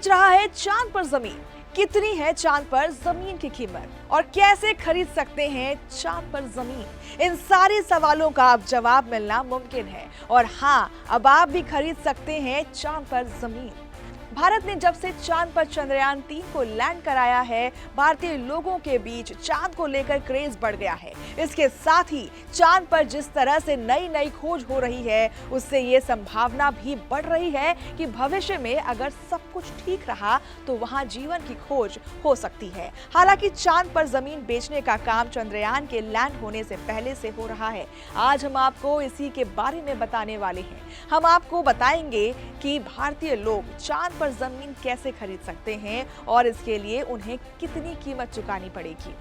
बेच रहा है चांद पर जमीन? कितनी है चांद पर जमीन की कीमत और कैसे खरीद सकते हैं चांद पर जमीन? इन सारे सवालों का अब जवाब मिलना मुमकिन है। और हाँ, अब आप भी खरीद सकते हैं चांद पर जमीन। भारत ने जब से चांद पर चंद्रयान 3 को लैंड कराया है, भारतीय लोगों के बीच चांद को लेकर क्रेज बढ़ गया है। इसके साथ ही चांद पर जिस तरह से नई नई खोज हो रही है, उससे ये संभावना भी बढ़ रही है कि भविष्य में अगर सब कुछ ठीक रहा तो वहां जीवन की खोज हो सकती है। हालांकि चांद पर जमीन बेचने का काम चंद्रयान के लैंड होने से पहले से हो रहा है। आज हम आपको इसी के बारे में बताने वाले हैं। हम आपको बताएंगे कि भारतीय लोग चांद पर जमीन कैसे खरीद सकते हैं और इसके लिए उन्हें कितनी कीमत चुकानी पड़ेगी।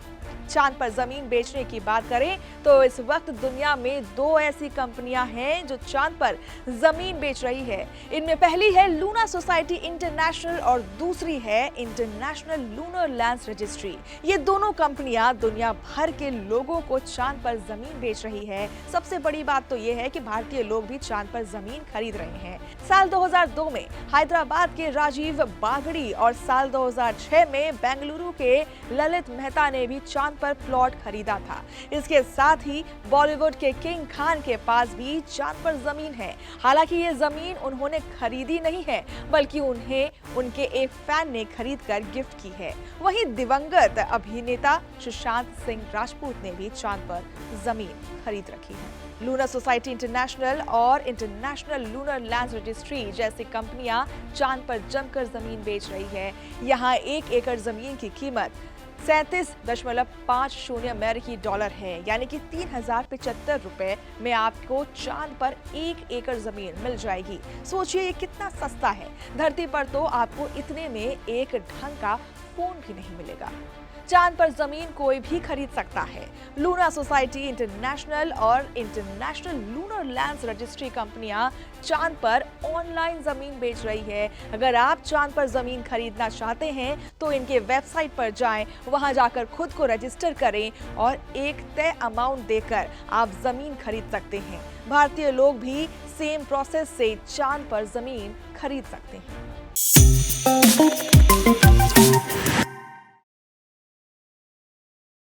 चांद पर जमीन बेचने की बात करें तो इस वक्त दुनिया में 2 ऐसी कंपनियां हैं जो चांद पर जमीन बेच रही है। इनमें पहली है लूना सोसाइटी इंटरनेशनल और दूसरी है इंटरनेशनल लूनर लैंड्स रजिस्ट्री। ये दोनों कंपनियां दुनिया भर के लोगों को चांद पर जमीन बेच रही है। सबसे बड़ी बात तो ये है कि भारतीय लोग भी चांद पर जमीन खरीद रहे हैं। साल 2002 में हैदराबाद के राजीव बागड़ी और साल 2006 में बेंगलुरु के ललित मेहता ने भी चांद पर प्लॉट खरीदा था। इसके साथ ही बॉलीवुड के किंग खान के पास भी चांद पर जमीन है। हालांकि ये जमीन उन्होंने खरीदी नहीं है, बल्कि उन्हें उनके एक फैन ने खरीद कर गिफ्ट की है। वहीं दिवंगत अभिनेता सुशांत सिंह राजपूत ने भी चांद पर जमीन खरीद रखी है। लूना सोसाइटी इंटरनेशनल और इंटरनेशनल लूनर लैंड्स रजिस्ट्री जैसी कंपनियां चांद पर जमकर जमीन बेच रही है। यहाँ 1 एकड़ जमीन की कीमत 37.50 अमेरिकी डॉलर है, यानी कि 3075 रुपए में आपको चांद पर 1 एकड़ जमीन मिल जाएगी। सोचिए ये कितना सस्ता है। धरती पर तो आपको इतने में एक ढंग का फोन भी नहीं मिलेगा। चांद पर जमीन कोई भी खरीद सकता है। लूना सोसाइटी इंटरनेशनल और इंटरनेशनल लूनर लैंड्स रजिस्ट्री कंपनियां चांद पर ऑनलाइन जमीन बेच रही है। अगर आप चांद पर जमीन खरीदना चाहते हैं तो इनके वेबसाइट पर जाएं, वहां जाकर खुद को रजिस्टर करें और एक तय अमाउंट देकर आप जमीन खरीद सकते हैं। भारतीय लोग भी सेम प्रोसेस से चांद पर जमीन खरीद सकते हैं।